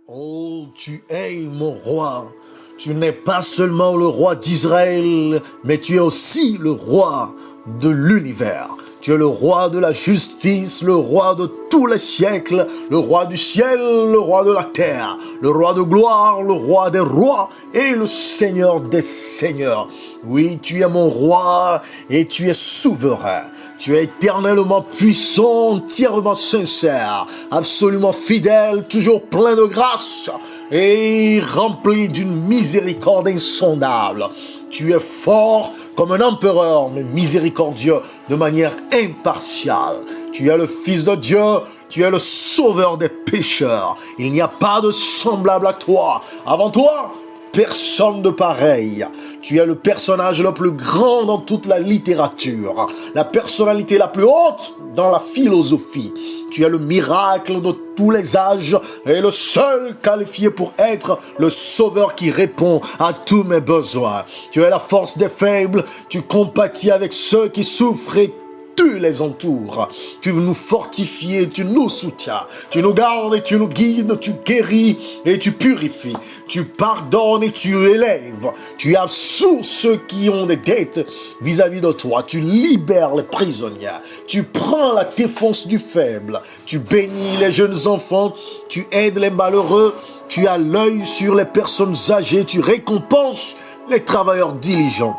Oh, tu es mon roi. Tu n'es pas seulement le roi d'Israël, mais tu es aussi le roi de l'univers. Tu es le roi de la justice, le roi de tous les siècles, le roi du ciel, le roi de la terre, le roi de gloire, le roi des rois et le Seigneur des seigneurs. Oui, tu es mon roi et tu es souverain. Tu es éternellement puissant, entièrement sincère, absolument fidèle, toujours plein de grâce et rempli d'une miséricorde insondable. Tu es fort comme un empereur, mais miséricordieux de manière impartiale. Tu es le Fils de Dieu, tu es le sauveur des pécheurs. Il n'y a pas de semblable à toi. Avant toi, personne de pareil. Tu es le personnage le plus grand dans toute la littérature, la personnalité la plus haute dans la philosophie. Tu es le miracle de tous les âges et le seul qualifié pour être le sauveur qui répond à tous mes besoins. Tu es la force des faibles, tu compatis avec ceux qui souffrent et tu les entoures. Tu nous fortifies, tu nous soutiens. Tu nous gardes et tu nous guides. Tu guéris et tu purifies. Tu pardonnes et tu élèves. Tu absous ceux qui ont des dettes vis-à-vis de toi. Tu libères les prisonniers. Tu prends la défense du faible. Tu bénis les jeunes enfants. Tu aides les malheureux. Tu as l'œil sur les personnes âgées. Tu récompenses les travailleurs diligents.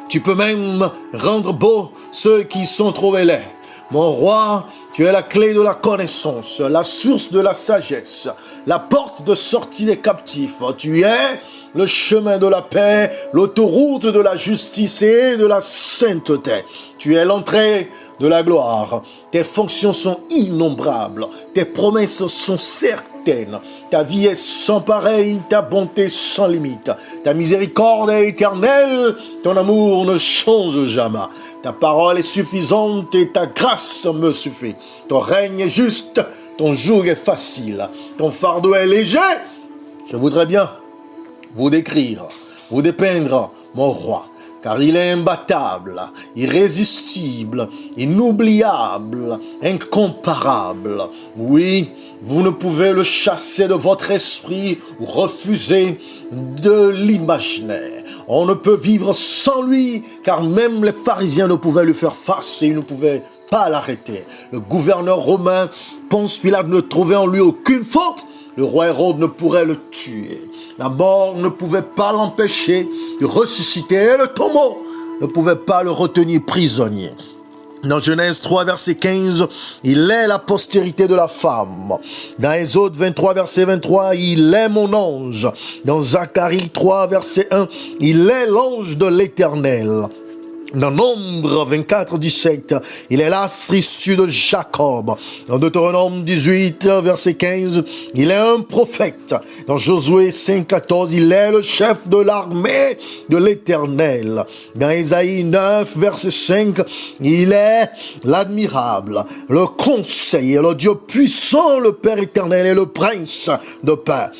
Tu peux même rendre beaux ceux qui sont trop laids. Mon roi, tu es la clé de la connaissance, la source de la sagesse, la porte de sortie des captifs. Tu es le chemin de la paix, l'autoroute de la justice et de la sainteté. Tu es l'entrée de la gloire. Tes fonctions sont innombrables. Tes promesses sont certaines. Ta vie est sans pareil, ta bonté sans limite. Ta miséricorde est éternelle, ton amour ne change jamais. Ta parole est suffisante et ta grâce me suffit. Ton règne est juste, ton joug est facile, ton fardeau est léger. Je voudrais bien vous décrire, vous dépeindre, mon roi, car il est imbattable, irrésistible, inoubliable, incomparable. Oui, vous ne pouvez le chasser de votre esprit ou refuser de l'imaginer. On ne peut vivre sans lui, car même les pharisiens ne pouvaient lui faire face et ils ne pouvaient pas l'arrêter. Le gouverneur romain, Ponce Pilate, ne trouvait en lui aucune faute. Le roi Hérode ne pourrait le tuer. La mort ne pouvait pas l'empêcher de ressusciter et le tombeau ne pouvait pas le retenir prisonnier. Dans Genèse 3, verset 15, il est la postérité de la femme. Dans Exode 23, verset 23, il est mon ange. Dans Zacharie 3, verset 1, il est l'ange de l'Éternel. Dans Nombre 24, 17, il est l'astre issu de Jacob. Dans Deutéronome 18, verset 15, il est un prophète. Dans Josué 5, 14, il est le chef de l'armée de l'Éternel. Dans Ésaïe 9, verset 5, il est l'admirable, le conseiller, le Dieu puissant, le Père éternel et le prince de paix.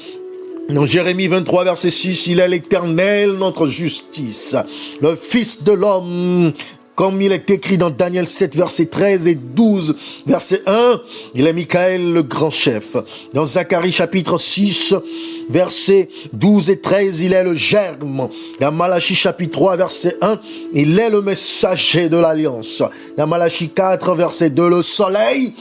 Dans Jérémie 23, verset 6, il est l'Éternel, notre justice, le Fils de l'homme, comme il est écrit dans Daniel 7, verset 13 et 12, verset 1, il est Michael, le grand chef. Dans Zacharie chapitre 6, verset 12 et 13, il est le germe. Dans Malachie chapitre 3, verset 1, il est le messager de l'alliance. Dans Malachie 4, verset 2, le soleil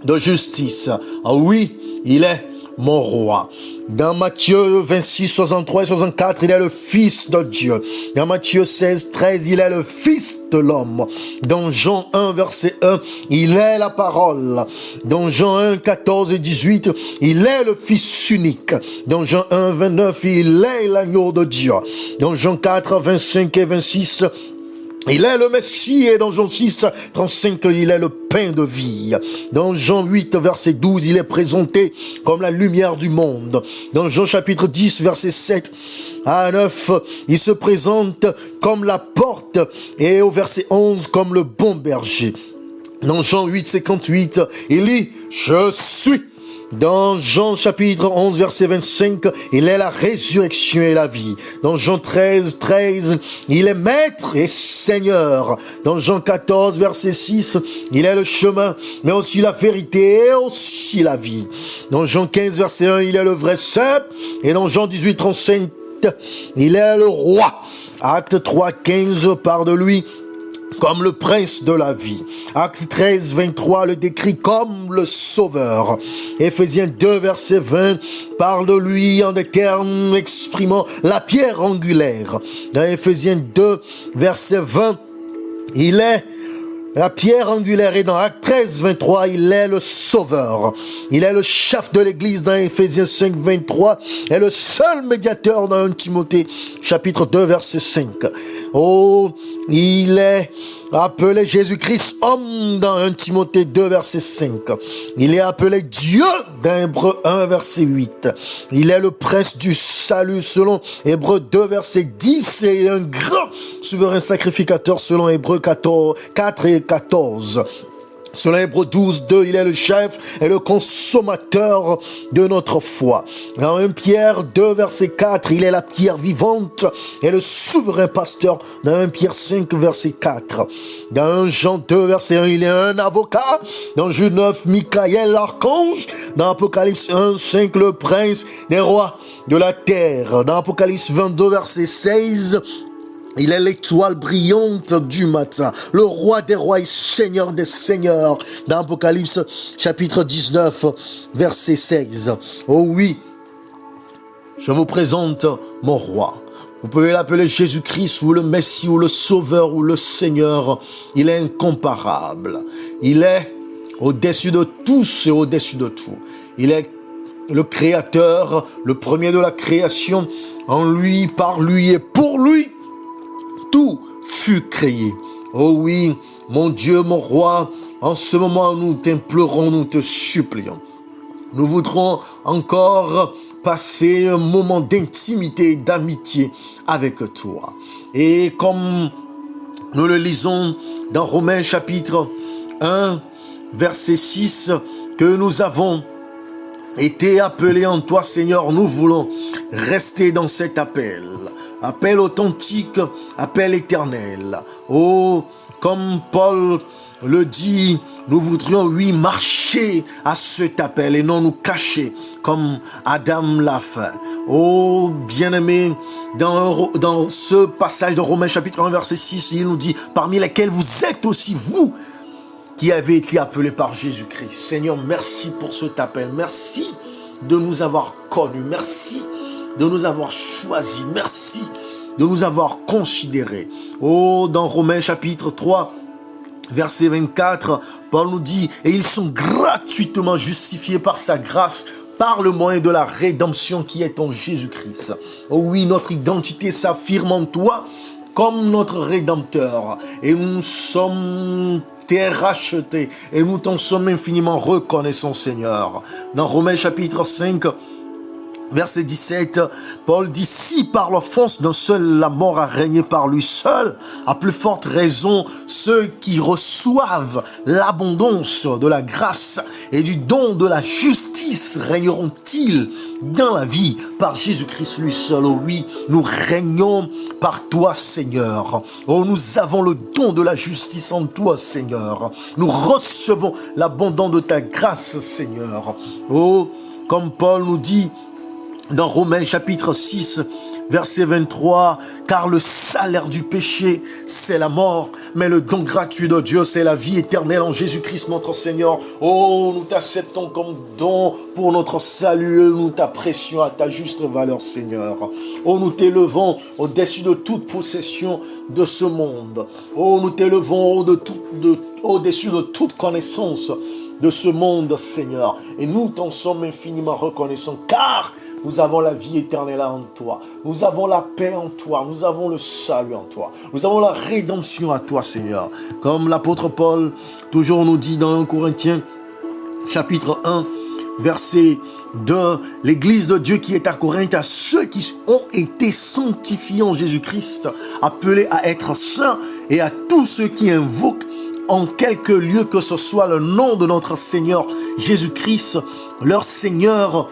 de justice. Ah oui, il est mon roi. Dans Matthieu 26, 63 et 64, il est le Fils de Dieu. Dans Matthieu 16, 13, il est le Fils de l'homme. Dans Jean 1, verset 1, il est la parole. Dans Jean 1, 14 et 18, il est le Fils unique. Dans Jean 1, 29, il est l'agneau de Dieu. Dans Jean 4, 25 et 26, il est le Messie, et dans Jean 6, 35, il est le pain de vie. Dans Jean 8, verset 12, il est présenté comme la lumière du monde. Dans Jean chapitre 10, verset 7 à 9, il se présente comme la porte, et au verset 11, comme le bon berger. Dans Jean 8, 58, il dit « Je suis Dans Jean chapitre 11, verset 25, il est la résurrection et la vie. Dans Jean 13, 13, il est maître et seigneur. Dans Jean 14, verset 6, il est le chemin, mais aussi la vérité et aussi la vie. Dans Jean 15, verset 1, il est le vrai cep. Et dans Jean 18, 35, il est le roi. Acte 3, 15 parle de lui comme le prince de la vie. Acte 13, 23 le décrit comme le sauveur. Éphésiens 2, verset 20 parle de lui en des termes exprimant la pierre angulaire. Dans Éphésiens 2, verset 20, il est la pierre angulaire. Et dans Acte 13, 23, il est le sauveur. Il est le chef de l'église dans Éphésiens 5, 23, et le seul médiateur dans 1 Timothée, chapitre 2, verset 5. Oh, il est appelé Jésus-Christ homme dans 1 Timothée 2, verset 5. Il est appelé Dieu dans Hébreux 1, verset 8. Il est le prince du salut selon Hébreux 2, verset 10 et un grand souverain sacrificateur selon Hébreux 4 et 14. Selon Hébreux 12, 2, il est le chef et le consommateur de notre foi. Dans 1 Pierre 2, verset 4, il est la pierre vivante et le souverain pasteur. Dans 1 Pierre 5, verset 4. Dans 1 Jean 2, verset 1, il est un avocat. Dans Jude 9, Michael, l'archange. Dans Apocalypse 1, 5, le prince des rois de la terre. Dans Apocalypse 22, verset 16, il est l'étoile brillante du matin, le roi des rois et seigneur des seigneurs. Dans Apocalypse chapitre 19, verset 16. Oh oui, je vous présente mon roi. Vous pouvez l'appeler Jésus-Christ ou le Messie ou le Sauveur ou le Seigneur. Il est incomparable. Il est au-dessus de tous et au-dessus de tout. Il est le Créateur, le premier de la création. En lui, par lui et pour lui, tout fut créé. Oh oui, mon Dieu, mon roi, en ce moment nous t'implorons, nous te supplions. Nous voudrons encore passer un moment d'intimité et d'amitié avec toi. Et comme nous le lisons dans Romains chapitre 1, verset 6, que nous avons été appelés en toi, Seigneur, nous voulons rester dans cet appel. Appel authentique, appel éternel. Oh, comme Paul le dit, nous voudrions, oui, marcher à cet appel et non nous cacher comme Adam l'a fait. Oh, bien-aimé, dans ce passage de Romains chapitre 1, verset 6, il nous dit, parmi lesquels vous êtes aussi vous, qui avez été appelés par Jésus-Christ. Seigneur, merci pour cet appel. Merci de nous avoir connus. Merci de nous avoir choisis. Merci de nous avoir considérés. Oh, dans Romains chapitre 3, verset 24, Paul nous dit, et ils sont gratuitement justifiés par sa grâce, par le moyen de la rédemption qui est en Jésus-Christ. Oh oui, notre identité s'affirme en toi comme notre Rédempteur. Et nous sommes rachetés et nous t'en sommes infiniment reconnaissants, Seigneur. Dans Romains chapitre 5, verset 17, Paul dit, si par l'offense d'un seul la mort a régné par lui seul, à plus forte raison, ceux qui reçoivent l'abondance de la grâce et du don de la justice régneront-ils dans la vie par Jésus-Christ lui seul. Oh oui, nous régnons par toi, Seigneur. Oh, nous avons le don de la justice en toi, Seigneur. Nous recevons l'abondance de ta grâce, Seigneur. Oh, comme Paul nous dit dans Romains chapitre 6, verset 23, car le salaire du péché, c'est la mort, mais le don gratuit de Dieu, c'est la vie éternelle en Jésus-Christ notre Seigneur. Oh, nous t'acceptons comme don pour notre salut, nous t'apprécions à ta juste valeur, Seigneur. Oh, nous t'élevons au-dessus de toute possession de ce monde. Oh, nous t'élevons au-dessus de toute connaissance de ce monde, Seigneur. Et nous t'en sommes infiniment reconnaissants, car nous avons la vie éternelle en toi. Nous avons la paix en toi. Nous avons le salut en toi. Nous avons la rédemption à toi, Seigneur. Comme l'apôtre Paul toujours nous dit dans 1 Corinthiens, chapitre 1, verset 2, l'église de Dieu qui est à Corinthe, à ceux qui ont été sanctifiés en Jésus-Christ, appelés à être saints, et à tous ceux qui invoquent en quelque lieu que ce soit, le nom de notre Seigneur Jésus-Christ, leur Seigneur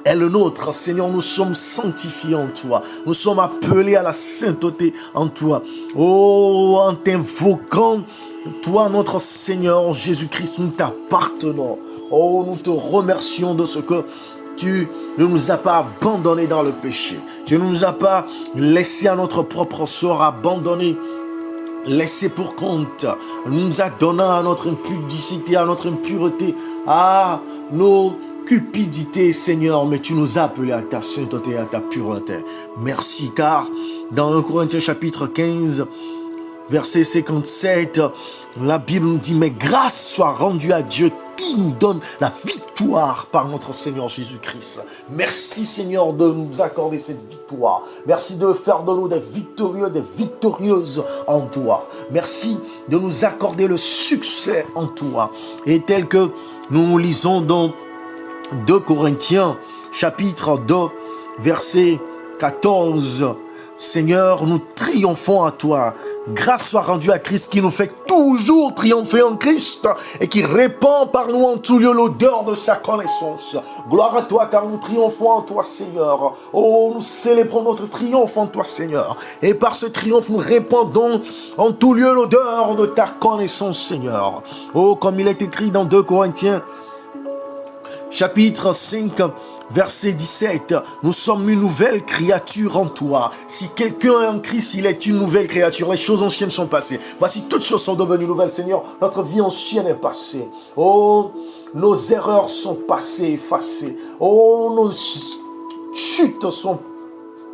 est le nôtre. Seigneur, nous sommes sanctifiés en toi. Nous sommes appelés à la sainteté en toi. Oh, en t'invoquant, toi, notre Seigneur Jésus-Christ, nous t'appartenons. Oh, nous te remercions de ce que tu ne nous as pas abandonnés dans le péché. Tu ne nous as pas laissés à notre propre sort, abandonnés, laissés pour compte. Nous a donné à notre impudicité, à notre impureté, à nos cupidités, Seigneur, mais tu nous as appelés à ta sainteté, à ta pureté. Merci, car dans 1 Corinthiens chapitre 15, verset 57, la Bible nous dit, mais grâce soit rendue à Dieu qui nous donne la victoire par notre Seigneur Jésus-Christ. Merci, Seigneur, de nous accorder cette victoire. Merci de faire de nous des victorieux, des victorieuses en toi. Merci de nous accorder le succès en toi. Et tel que nous lisons dans 2 Corinthiens chapitre 2, verset 14, Seigneur, nous triomphons à toi. Grâce soit rendue à Christ qui nous fait toujours triompher en Christ et qui répand par nous en tout lieu l'odeur de sa connaissance. Gloire à toi car nous triomphons en toi, Seigneur. Oh, nous célébrons notre triomphe en toi, Seigneur. Et par ce triomphe, nous répandons en tout lieu l'odeur de ta connaissance, Seigneur. Oh, comme il est écrit dans 2 Corinthiens chapitre 5, verset 17, nous sommes une nouvelle créature en toi. Si quelqu'un est en Christ, il est une nouvelle créature. Les choses anciennes sont passées. Voici, toutes choses sont devenues nouvelles, Seigneur. Notre vie ancienne est passée. Oh, nos erreurs sont passées, effacées. Oh, nos chutes sont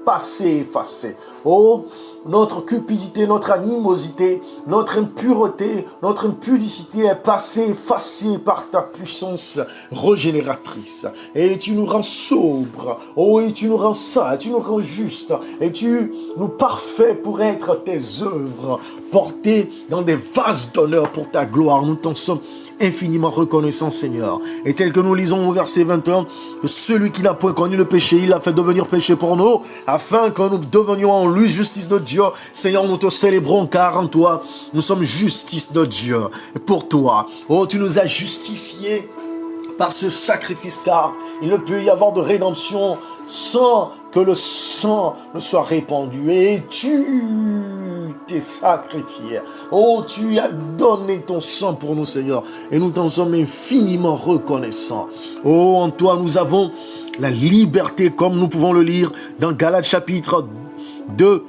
passées, effacées. Oh, notre cupidité, notre animosité, notre impureté, notre impudicité est passée, effacée par ta puissance régénératrice. Et tu nous rends sobres, oh, et tu nous rends saints, tu nous rends justes, et tu nous parfaits pour être tes œuvres, portées dans des vases d'honneur pour ta gloire. Nous t'en sommes infiniment reconnaissants, Seigneur. Et tel que nous lisons au verset 21, que celui qui n'a point connu le péché, il l'a fait devenir péché pour nous, afin que nous devenions en lui justice de Dieu. Seigneur, nous te célébrons car en toi, nous sommes justice de Dieu. Et pour toi, oh, tu nous as justifiés par ce sacrifice, car il ne peut y avoir de rédemption sans que le sang ne soit répandu. Et tu t'es sacrifié. Oh, tu as donné ton sang pour nous, Seigneur. Et nous t'en sommes infiniment reconnaissants. Oh, en toi, nous avons la liberté, comme nous pouvons le lire dans Galates chapitre 2,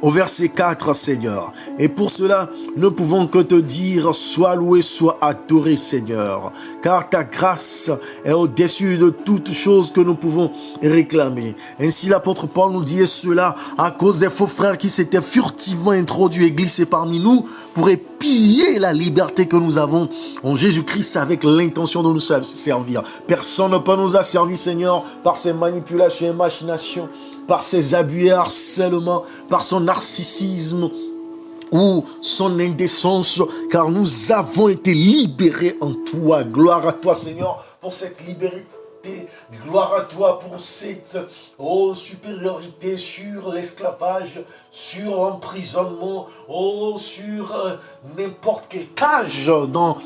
au verset 4, Seigneur. Et pour cela, nous ne pouvons que te dire, sois loué, sois adoré, Seigneur. Car ta grâce est au-dessus de toutes choses que nous pouvons réclamer. Ainsi, l'apôtre Paul nous dit cela à cause des faux frères qui s'étaient furtivement introduits et glissés parmi nous pour piller la liberté que nous avons en Jésus-Christ avec l'intention de nous servir. Personne ne peut nous asservir, Seigneur, par ses manipulations et machinations, par ses abus et harcèlements, par son narcissisme ou son indécence, car nous avons été libérés en toi. Gloire à toi, Seigneur, pour cette liberté. Gloire à toi pour cette supériorité sur l'esclavage, sur l'emprisonnement, sur n'importe quelle cage dans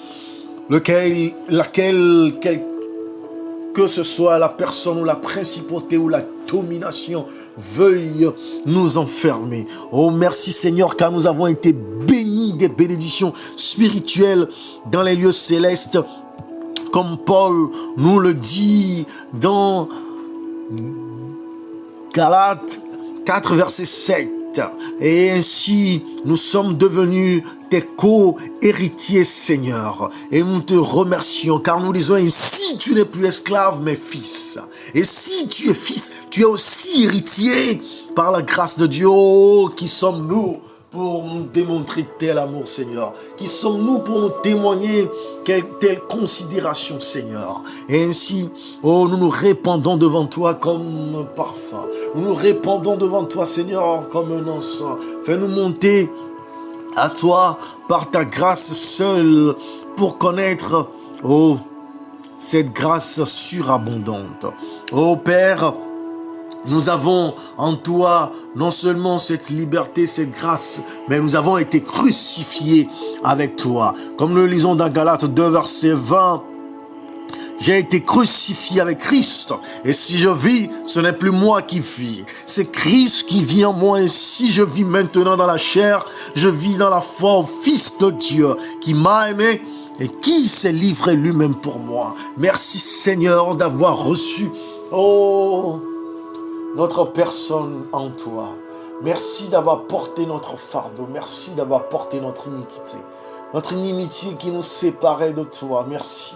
laquelle que ce soit la personne ou la principauté ou la domination veuille nous enfermer. Oh, merci Seigneur, car nous avons été bénis des bénédictions spirituelles dans les lieux célestes, comme Paul nous le dit dans Galates 4, verset 7. Et ainsi, nous sommes devenus tes co-héritiers, Seigneur. Et nous te remercions, car nous disons ainsi, tu n'es plus esclave, mais fils. Et si tu es fils, tu es aussi héritier par la grâce de Dieu. Oh, qui sommes-nous pour nous démontrer tel amour, Seigneur? Qui sommes-nous pour nous témoigner telle considération, Seigneur? Et ainsi, oh, nous nous répandons devant toi comme un parfum. Nous nous répandons devant toi, Seigneur, comme un encens. Fais-nous monter à toi par ta grâce seule pour connaître, oh, cette grâce surabondante. Oh Père, Nous avons en toi non seulement cette liberté, cette grâce, mais nous avons été crucifiés avec toi. Comme nous le lisons dans Galates 2, verset 20, j'ai été crucifié avec Christ. Et si je vis, ce n'est plus moi qui vis. C'est Christ qui vit en moi. Et si je vis maintenant dans la chair, je vis dans la foi au Fils de Dieu qui m'a aimé et qui s'est livré lui-même pour moi. Merci Seigneur d'avoir reçu, notre personne en toi. Merci d'avoir porté notre fardeau. Merci d'avoir porté notre iniquité. Notre inimitié qui nous séparait de toi. Merci,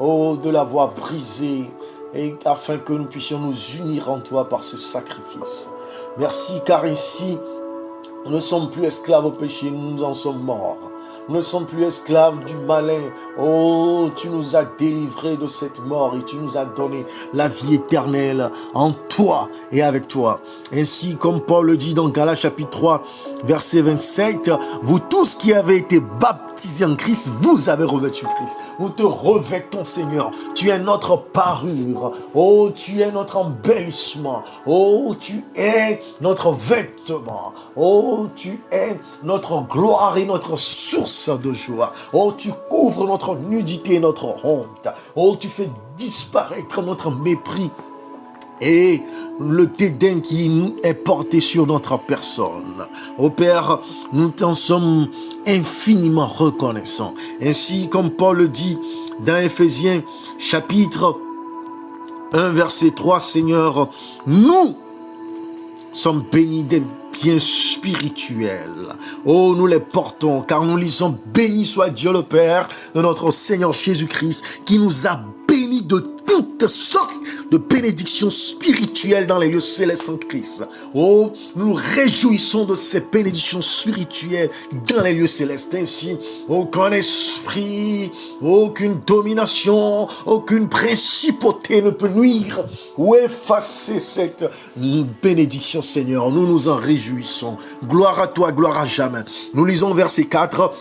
de l'avoir brisé et afin que nous puissions nous unir en toi par ce sacrifice. Merci car ici, nous ne sommes plus esclaves au péché, nous en sommes morts. Nous ne sommes plus esclaves du malin. Oh, tu nous as délivrés de cette mort et tu nous as donné la vie éternelle en toi et avec toi. Ainsi, comme Paul le dit dans Galates chapitre 3, verset 27, vous tous qui avez été baptisés en Christ, vous avez revêtu Christ. Nous te revêtons, Seigneur. Tu es notre parure. Oh, tu es notre embellissement. Oh, tu es notre vêtement. Oh, tu es notre gloire et notre source de joie. Oh, tu couvres notre nudité et notre honte. Oh, tu fais disparaître notre mépris et le dédain qui est porté sur notre personne. Ô Père, nous t'en sommes infiniment reconnaissants. Ainsi, comme Paul le dit dans Éphésiens chapitre 1, verset 3, Seigneur, nous sommes bénis des biens spirituels. Oh, nous les portons, car nous lisons, béni soit Dieu le Père de notre Seigneur Jésus-Christ, qui nous a bénis de toutes sortes de bénédictions spirituelles dans les lieux célestes en Christ. Oh, nous nous réjouissons de ces bénédictions spirituelles dans les lieux célestes. Ainsi, aucun esprit, aucune domination, aucune principauté ne peut nuire ou effacer cette bénédiction, Seigneur. Nous nous en réjouissons. Gloire à toi, gloire à jamais. Nous lisons verset 4.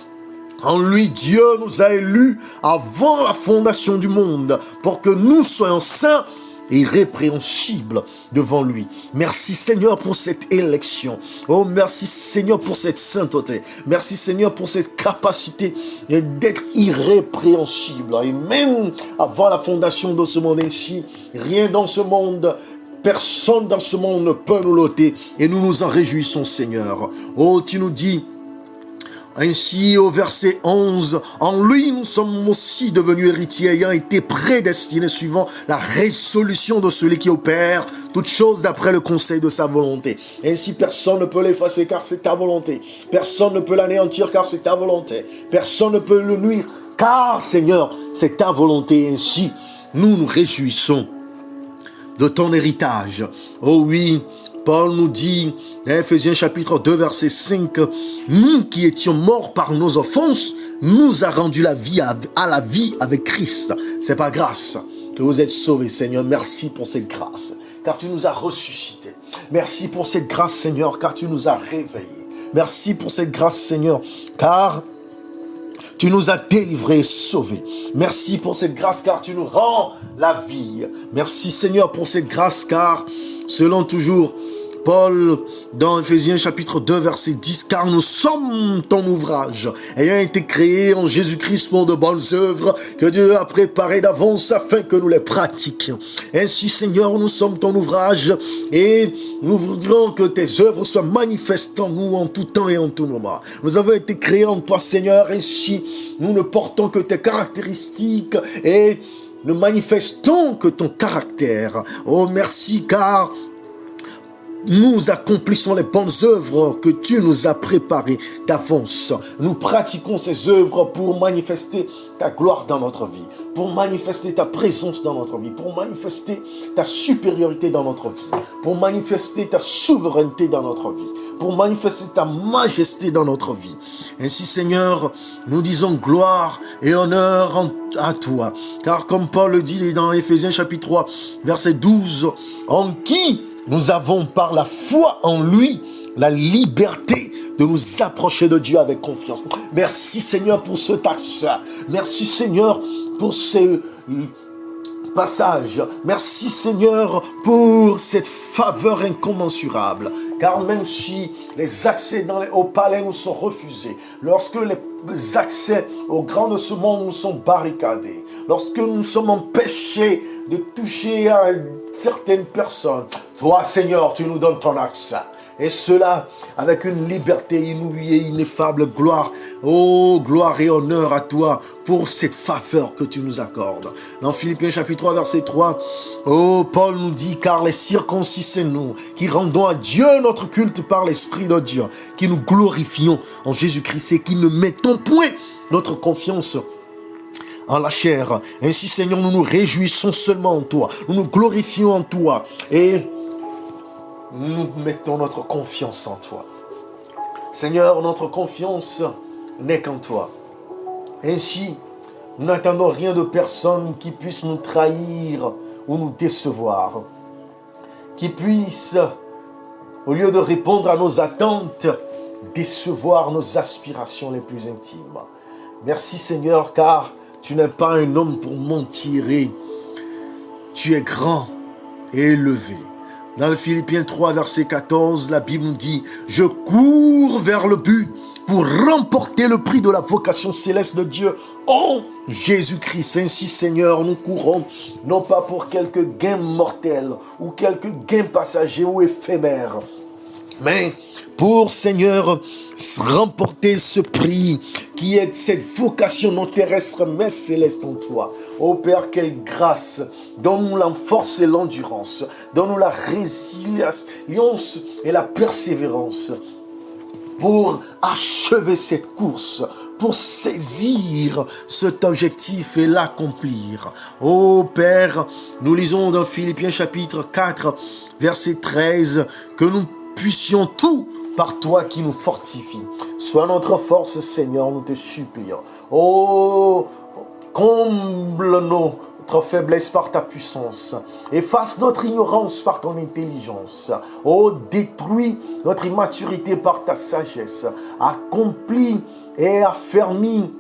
En lui, Dieu nous a élus avant la fondation du monde pour que nous soyons saints et irrépréhensibles devant lui. Merci Seigneur pour cette élection. Oh, merci Seigneur pour cette sainteté. Merci Seigneur pour cette capacité d'être irrépréhensible. Et même avant la fondation de ce monde ainsi, rien dans ce monde, personne dans ce monde ne peut nous l'ôter. Et nous nous en réjouissons, Seigneur. Oh, tu nous dis ainsi au verset 11, en lui nous sommes aussi devenus héritiers ayant été prédestinés suivant la résolution de celui qui opère toutes choses d'après le conseil de sa volonté. Ainsi personne ne peut l'effacer car c'est ta volonté. Personne ne peut l'anéantir car c'est ta volonté. Personne ne peut le nuire car Seigneur c'est ta volonté. Ainsi nous nous réjouissons de ton héritage. Oh oui, Paul nous dit, dans Éphésiens chapitre 2, verset 5, « Nous qui étions morts par nos offenses, nous a rendu la vie à la vie avec Christ. » C'est par grâce que vous êtes sauvés, Seigneur. Merci pour cette grâce, car tu nous as ressuscités. Merci pour cette grâce, Seigneur, car tu nous as réveillés. Merci pour cette grâce, Seigneur, car tu nous as délivrés et sauvés. Merci pour cette grâce, car tu nous rends la vie. Merci, Seigneur, pour cette grâce, car selon toujours Paul, dans Éphésiens chapitre 2, verset 10, « Car nous sommes ton ouvrage, ayant été créés en Jésus-Christ pour de bonnes œuvres, que Dieu a préparées d'avance afin que nous les pratiquions. Ainsi, Seigneur, nous sommes ton ouvrage, et nous voudrions que tes œuvres soient manifestes en nous en tout temps et en tout moment. Nous avons été créés en toi, Seigneur, ainsi nous ne portons que tes caractéristiques, et ne manifestons que ton caractère. Oh, merci, car nous accomplissons les bonnes œuvres que tu nous as préparées d'avance. Nous pratiquons ces œuvres pour manifester ta gloire dans notre vie, pour manifester ta présence dans notre vie, pour manifester ta supériorité dans notre vie, pour manifester ta souveraineté dans notre vie, pour manifester ta majesté dans notre vie. Ainsi, Seigneur, nous disons gloire et honneur à toi. Car comme Paul le dit dans Éphésiens chapitre 3, verset 12, en qui nous avons par la foi en lui la liberté de nous approcher de Dieu avec confiance. Merci Seigneur pour ce acte. Merci Seigneur pour passage. Merci Seigneur pour cette faveur incommensurable. Car même si les accès au palais nous sont refusés, lorsque les accès au grand de ce monde nous sont barricadés, lorsque nous sommes empêchés de toucher à certaines personnes, toi Seigneur, tu nous donnes ton accès. Et cela avec une liberté inouïe et ineffable. Gloire, oh gloire et honneur à toi pour cette faveur que tu nous accordes. Dans Philippiens chapitre 3 verset 3, oh Paul nous dit, car les circoncis c'est nous qui rendons à Dieu notre culte par l'Esprit de Dieu, qui nous glorifions en Jésus-Christ et qui ne mettons point notre confiance en la chair. Ainsi Seigneur, nous nous réjouissons seulement en toi, nous nous glorifions en toi et nous mettons notre confiance en toi. Seigneur, notre confiance n'est qu'en toi. Ainsi, nous n'attendons rien de personne qui puisse nous trahir ou nous décevoir. Qui puisse, au lieu de répondre à nos attentes, décevoir nos aspirations les plus intimes. Merci Seigneur, car tu n'es pas un homme pour mentir. Tu es grand et élevé. Dans le Philippiens 3, verset 14, la Bible nous dit « Je cours vers le but pour remporter le prix de la vocation céleste de Dieu en Jésus-Christ. » Ainsi, Seigneur, nous courons, non pas pour quelques gains mortels ou quelques gains passagers ou éphémères, mais pour, Seigneur, remporter ce prix qui est cette vocation non terrestre mais céleste en toi. Ô Père, quelle grâce! Donne-nous la force et l'endurance. Donne-nous la résilience et la persévérance pour achever cette course, pour saisir cet objectif et l'accomplir. Ô Père, nous lisons dans Philippiens chapitre 4, verset 13, que nous puissions tout par toi qui nous fortifie. Sois notre force, Seigneur, nous te supplions. Oh, comble notre faiblesse par ta puissance. Efface notre ignorance par ton intelligence. Oh, détruis notre immaturité par ta sagesse. Accomplis et affermis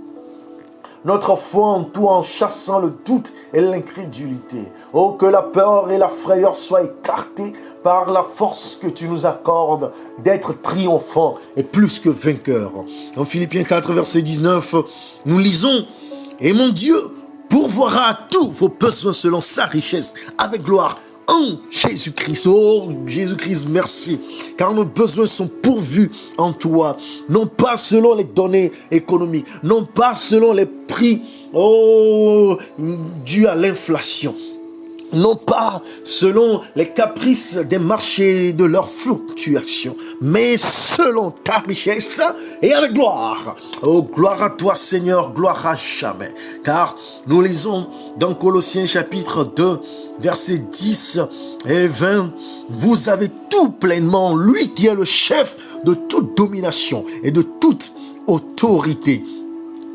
notre foi en toi en chassant le doute et l'incrédulité. Oh, que la peur et la frayeur soient écartées par la force que tu nous accordes d'être triomphants et plus que vainqueurs. En Philippiens 4, verset 19, nous lisons « Et mon Dieu pourvoira à tous vos besoins selon sa richesse, avec gloire, en Jésus-Christ. » Oh Jésus-Christ, merci, car nos besoins sont pourvus en toi, non pas selon les données économiques, non pas selon les prix dus à l'inflation, non pas selon les caprices des marchés et de leurs fluctuations, mais selon ta richesse et avec gloire. Oh, gloire à toi Seigneur, gloire à jamais. Car nous lisons dans Colossiens chapitre 2, versets 10 et 20, vous avez tout pleinement, lui qui est le chef de toute domination et de toute autorité.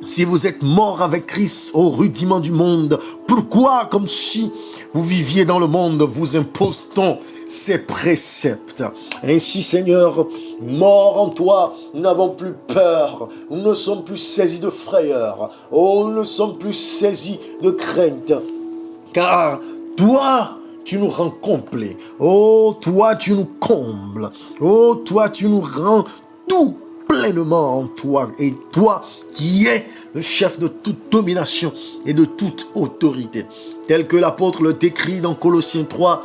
Si vous êtes mort avec Christ au rudiment du monde, pourquoi, comme si vous viviez dans le monde, vous impose-t-on ces préceptes? Ainsi, Seigneur, mort en toi, nous n'avons plus peur, nous ne sommes plus saisis de frayeur, oh, nous ne sommes plus saisis de crainte, car toi, tu nous rends complets, oh, toi, tu nous combles, oh, toi, tu nous rends tout pleinement en toi, et toi qui es le chef de toute domination et de toute autorité, tel que l'apôtre le décrit dans Colossiens 3,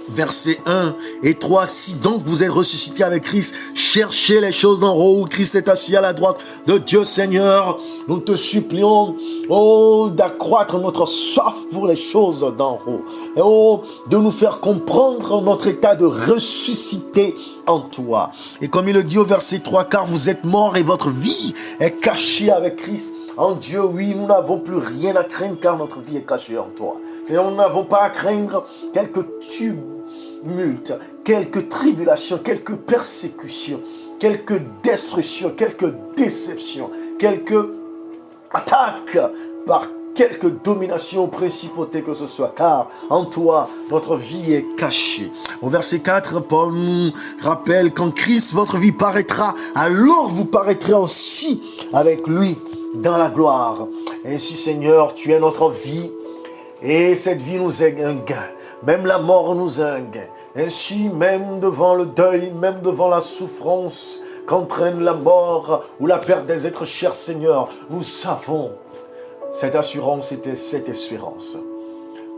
versets 1 et 3. Si donc vous êtes ressuscité avec Christ, cherchez les choses en haut où Christ est assis à la droite de Dieu. Seigneur, nous te supplions, oh, d'accroître notre soif pour les choses d'en haut, et oh, de nous faire comprendre notre état de ressuscité en toi. Et comme il le dit au verset 3, car vous êtes morts et votre vie est cachée avec Christ en Dieu. Oui, nous n'avons plus rien à craindre car notre vie est cachée en toi. Seigneur, nous n'avons pas à craindre quelques tumulte, quelques tribulations, quelques persécutions, quelques destructions, quelques déceptions, quelques attaques par quelque domination ou principauté que ce soit, car en toi, notre vie est cachée. Au verset 4, Paul nous rappelle, quand Christ, votre vie paraîtra, alors vous paraîtrez aussi avec lui dans la gloire. Ainsi, Seigneur, tu es notre vie, Et cette vie nous est un gain. Même la mort nous est un gain. Ainsi, même devant le deuil, même devant la souffrance qu'entraîne la mort ou la perte des êtres chers, Seigneur, nous avons cette assurance et cette espérance.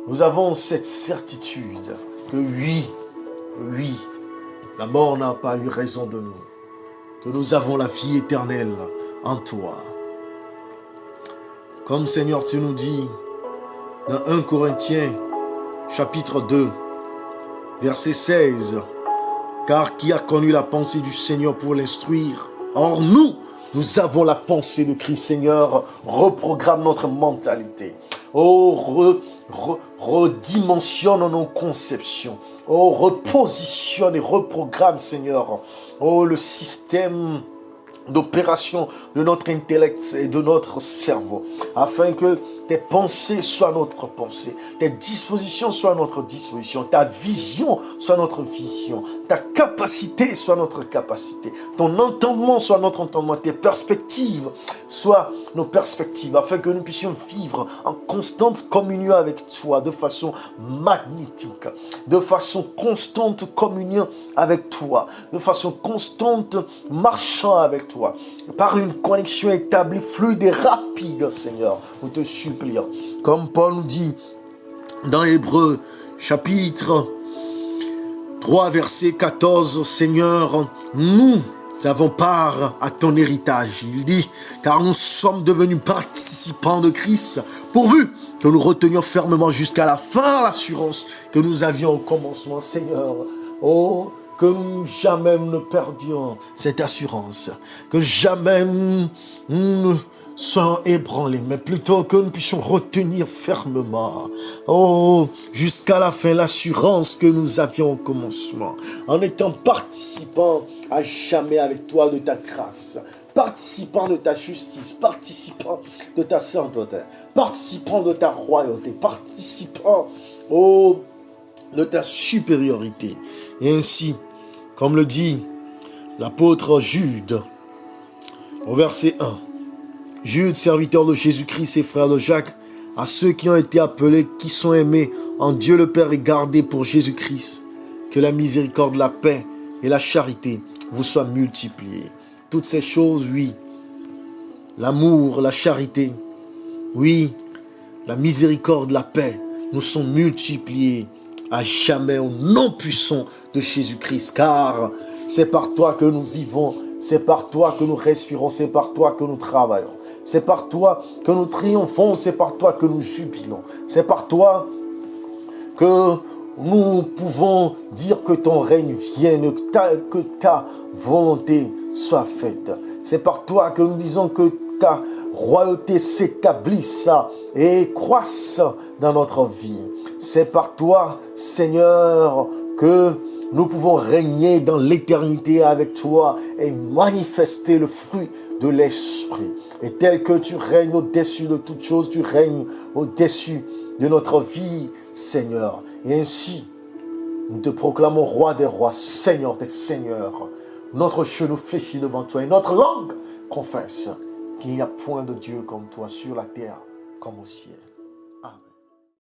Nous avons cette certitude que oui, la mort n'a pas eu raison de nous, que nous avons la vie éternelle en toi. Comme Seigneur, tu nous dis dans 1 Corinthiens chapitre 2, verset 16, « Car qui a connu la pensée du Seigneur pour l'instruire? Or nous avons la pensée de Christ. Seigneur, reprogramme notre mentalité. Oh, redimensionne nos conceptions. Oh, repositionne et reprogramme, Seigneur. Oh, le système d'opération de notre intellect et de notre cerveau, afin que tes pensées soient notre pensée, tes dispositions soient notre disposition, ta vision soit notre vision, ta capacité soit notre capacité, ton entendement soit notre entendement, tes perspectives soient nos perspectives, afin que nous puissions vivre en constante communion avec toi, de façon magnétique, de façon constante communion avec toi, de façon constante marchant avec toi, par une connexion établie, fluide et rapide, Seigneur. Nous te supplions. Comme Paul nous dit dans Hébreux, chapitre 3, verset 14, Seigneur, nous avons part à ton héritage. Il dit, car nous sommes devenus participants de Christ, pourvu que nous retenions fermement jusqu'à la fin l'assurance que nous avions au commencement, Seigneur. Oh, que jamais nous ne perdions cette assurance, que jamais nous ne soyons ébranlés, mais plutôt que nous puissions retenir fermement, oh, jusqu'à la fin, l'assurance que nous avions au commencement, en étant participants à jamais avec toi de ta grâce, participants de ta justice, participants de ta sainteté, participants de ta royauté, participants, oh, de ta supériorité. Et ainsi, comme le dit l'apôtre Jude, au verset 1, Jude, serviteur de Jésus-Christ et frère de Jacques, à ceux qui ont été appelés, qui sont aimés en Dieu le Père et gardés pour Jésus-Christ, que la miséricorde, la paix et la charité vous soient multipliées. Toutes ces choses, oui, l'amour, la charité, oui, la miséricorde, la paix, nous sont multipliées à jamais au nom puissant de Jésus-Christ, car c'est par toi que nous vivons, c'est par toi que nous respirons, c'est par toi que nous travaillons, c'est par toi que nous triomphons, c'est par toi que nous jubilons, c'est par toi que nous pouvons dire que ton règne vienne, que ta volonté soit faite. C'est par toi que nous disons que ta royauté s'établisse et croisse dans notre vie. C'est par toi, Seigneur, que nous pouvons régner dans l'éternité avec toi et manifester le fruit de l'Esprit. Et tel que tu règnes au-dessus de toutes choses, tu règnes au-dessus de notre vie, Seigneur. Et ainsi, nous te proclamons roi des rois, Seigneur des seigneurs. Notre genou fléchit devant toi et notre langue confesse qu'il n'y a point de Dieu comme toi sur la terre comme au ciel.